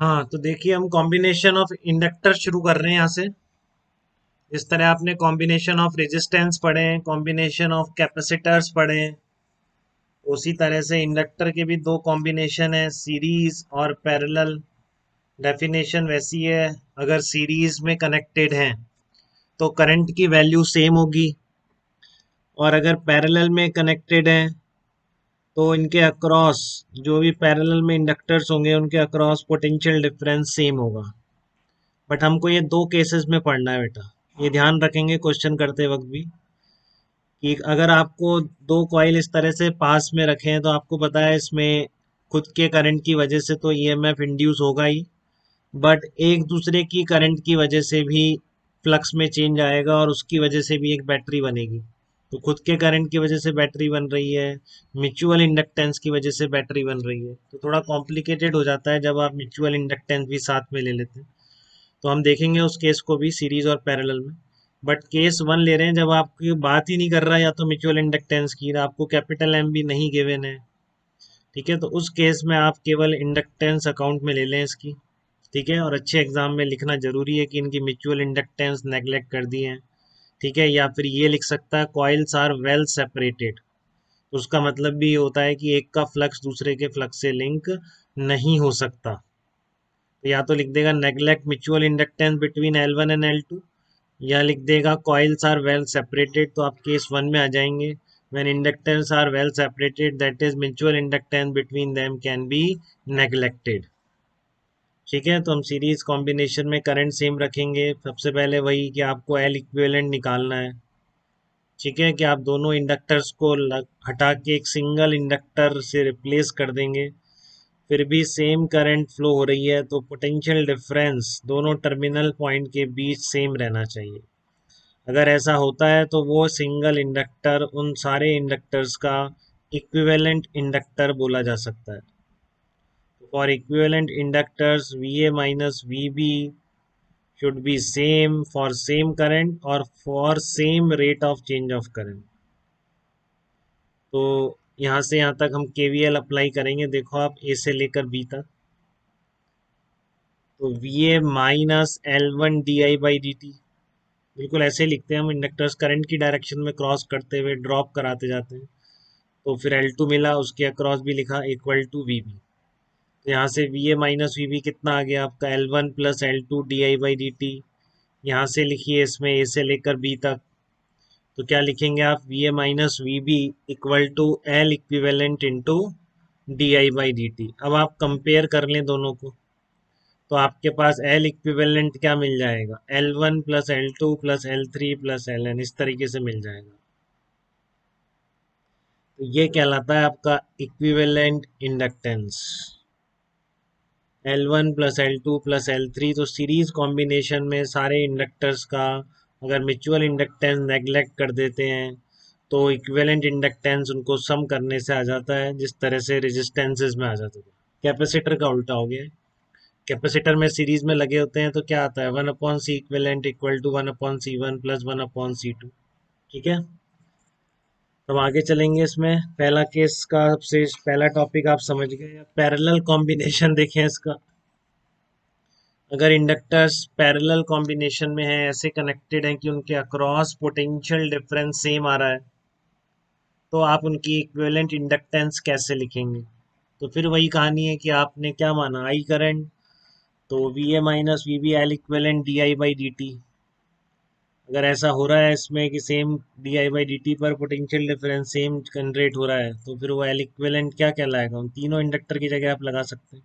हाँ, तो देखिए हम कॉम्बिनेशन ऑफ इंडक्टर शुरू कर रहे हैं यहाँ से। इस तरह आपने कॉम्बिनेशन ऑफ रेजिस्टेंस पढ़े हैं, कॉम्बिनेशन ऑफ कैपेसिटर्स पढ़े हैं, उसी तरह से इंडक्टर के भी दो कॉम्बिनेशन है, सीरीज और पैरेलल। डेफिनेशन वैसी है, अगर सीरीज में कनेक्टेड हैं तो करंट की वैल्यू सेम होगी, और अगर पैरेलल में कनेक्टेड हैं तो इनके अक्रॉस, जो भी पैरेलल में इंडक्टर्स होंगे उनके अक्रॉस पोटेंशियल डिफरेंस सेम होगा। बट हमको ये दो केसेस में पढ़ना है बेटा, ये ध्यान रखेंगे क्वेश्चन करते वक्त भी, कि अगर आपको दो कॉइल इस तरह से पास में रखे हैं तो आपको पता है इसमें खुद के करंट की वजह से तो ईएमएफ इंड्यूस होगा ही, बट एक दूसरे की करंट की वजह से भी फ्लक्स में चेंज आएगा और उसकी वजह से भी एक बैटरी बनेगी। तो खुद के करंट की वजह से बैटरी बन रही है, म्यूचुअल इंडक्टेंस की वजह से बैटरी बन रही है, तो थोड़ा कॉम्प्लिकेटेड हो जाता है जब आप म्यूचुअल इंडक्टेंस भी साथ में ले लेते हैं। तो हम देखेंगे उस केस को भी सीरीज और पैरेलल में। बट केस वन ले रहे हैं जब आपकी बात ही नहीं कर रहा, या तो म्यूचुअल इंडक्टेंस की, आपको कैपिटल एम भी नहीं गिवन है, ठीक है, तो उस केस में आप केवल इंडक्टेंस अकाउंट में ले लें इसकी। ठीक है, और अच्छे एग्जाम में लिखना जरूरी है कि इनकी म्यूचुअल इंडक्टेंस नेगलेक्ट कर दी है। ठीक है, या फिर ये लिख सकता है कॉइल्स आर वेल सेपरेटेड, उसका मतलब भी ये होता है कि एक का फ्लक्स दूसरे के फ्लक्स से लिंक नहीं हो सकता। तो या तो लिख देगा neglect mutual inductance between L1 and L2, या लिख देगा कॉइल्स आर वेल सेपरेटेड, तो आप केस वन में आ जाएंगे। When inductance are well separated that is mutual inductance between them can be neglected. ठीक है, तो हम सीरीज कॉम्बिनेशन में करंट सेम रखेंगे। सबसे पहले वही कि आपको एल इक्विवेलेंट निकालना है। ठीक है, कि आप दोनों इंडक्टर्स को हटा के एक सिंगल इंडक्टर से रिप्लेस कर देंगे, फिर भी सेम करंट फ्लो हो रही है, तो पोटेंशियल डिफरेंस दोनों टर्मिनल पॉइंट के बीच सेम रहना चाहिए। अगर ऐसा होता है तो वो सिंगल इंडक्टर उन सारे इंडक्टर्स का इक्विवेलेंट इंडक्टर बोला जा सकता है। For equivalent inductors V A minus V B should be same for same current और for same rate of change of current। तो यहाँ से यहाँ तक हम केवीएल अप्लाई करेंगे, देखो आप ए से लेकर बी तक। तो V A minus L one D I by D T, बिल्कुल ऐसे ही लिखते हैं हम, इंडक्टर्स करंट की डायरेक्शन में क्रॉस करते हुए ड्रॉप कराते जाते हैं। तो फिर एल टू मिला, उसके अक्रॉस भी लिखा इक्वल टू वी बी। तो यहाँ से V A minus V B कितना आ गया आपका, L one plus L two D I by D T. यहाँ से लिखिए इसमें ए से लेकर बी तक, तो क्या लिखेंगे आप, V A minus V B equal to L equivalent into D I by D T. अब आप कंपेयर कर लें दोनों को, तो आपके पास एल इक्विवेलेंट क्या मिल जाएगा, L one plus L two plus L three plus L N, इस तरीके से मिल जाएगा। तो ये कहलाता है आपका equivalent inductance, L one plus L two plus L three. तो सीरीज कॉम्बिनेशन में सारे इंडक्टर्स का अगर म्यूचुअल इंडक्टेंस नेग्लेक्ट कर देते हैं तो इक्विवेलेंट इंडक्टेंस उनको सम करने से आ जाता है, जिस तरह से रेजिस्टेंसेस में आ जाता है। कैपेसिटर का उल्टा हो गया है, कैपेसिटर में सीरीज में लगे होते हैं तो क्या आता है, one upon C equivalent equal to one upon C one plus one upon C two. ठीक है, तो आगे चलेंगे। इसमें पहला केस का सबसे पहला टॉपिक आप समझ गए, पैरेलल कॉम्बिनेशन देखें इसका। अगर इंडक्टर्स पैरेलल कॉम्बिनेशन में है, ऐसे कनेक्टेड हैं कि उनके अक्रॉस पोटेंशियल डिफरेंस सेम आ रहा है, तो आप उनकी इक्विवेलेंट इंडक्टेंस कैसे लिखेंगे। तो फिर वही कहानी है कि आपने क्या माना, आई करंट, तो V A minus V B L equivalent D I by D T. अगर ऐसा हो रहा है इसमें कि same D I by D T पर पोटेंशियल डिफरेंस सेम जनरेट हो रहा है, तो फिर वो एल इक्विवेलेंट क्या कहलाएगा, उन तीनों इंडक्टर की जगह आप लगा सकते हैं।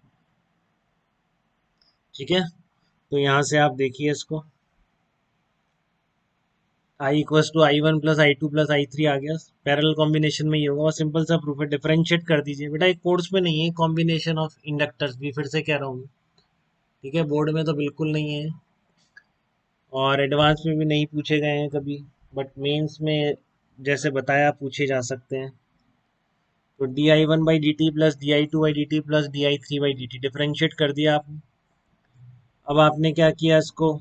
ठीक है, तो यहाँ से आप देखिए इसको, I equals to I one plus I two plus I three आ गया। पैरेलल कॉम्बिनेशन में ये होगा, और सिंपल सा प्रूफ है, डिफरेंशिएट कर दीजिए बेटा। एक कोर्स में नहीं है कॉम्बिनेशन ऑफ इंडक्टर्स भी, फिर से कह रहा हूँ। ठीक है, बोर्ड में तो बिल्कुल नहीं है, और एडवांस में भी नहीं पूछे गए हैं कभी, बट मेंस में जैसे बताया पूछे जा सकते हैं। तो D I one by D T plus D I two by D T plus D I three by D T differentiate कर दिया आपने। अब आपने क्या किया, इसको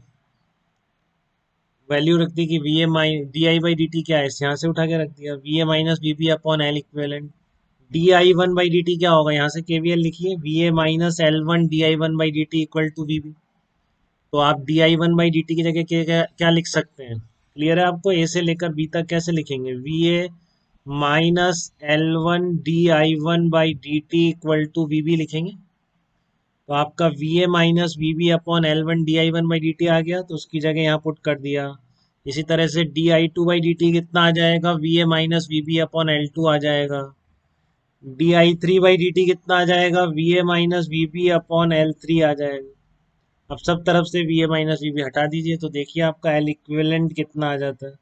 वैल्यू रख दी कि V A minus D I by D T क्या है, यहाँ से उठा के रख दिया V A minus V B upon L equivalent. D I one by D T क्या होगा, यहाँ से केवीएल लिखिए, V A minus L one D I one by D T equal to V B. तो आप D I one by D T की जगह क्या लिख सकते हैं? क्लियर है आपको? ए से लेकर बी तक कैसे लिखेंगे? V A minus L one D I one by D T equal to V B लिखेंगे। तो आपका V A minus V B upon L one D I one by D T आ गया, तो उसकी जगह यहाँ पुट कर दिया। इसी तरह से D I two by D T कितना आ जाएगा? V A minus V B upon L two आ जाएगा। D I three by D T कितना आ जाएगा? V A minus V B upon L three आ जाएगा। अब सब तरफ से V A minus V B हटा दीजिए, तो देखिए आपका एल इक्विवेलेंट कितना आ जाता है,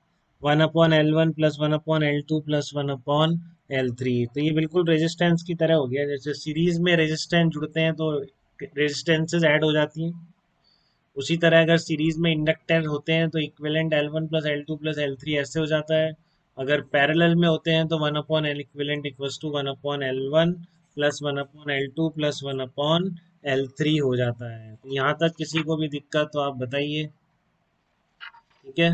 one upon L one plus one upon L two plus one upon L three. तो ये बिल्कुल रेजिस्टेंस की तरह हो गया, जैसे सीरीज में रेजिस्टेंस जुड़ते हैं तो रेजिस्टेंसेज ऐड हो जाती हैं, उसी तरह अगर सीरीज में इंडक्टर होते हैं तो equivalent L one plus L two plus L three ऐसे हो जाता है। अगर पैरेलल में होते हैं तो one upon L equivalent equals to one upon L one plus one upon L two plus one upon L three हो जाता है। तो यहाँ तक किसी को भी दिक्कत तो आप बताइए। ठीक है।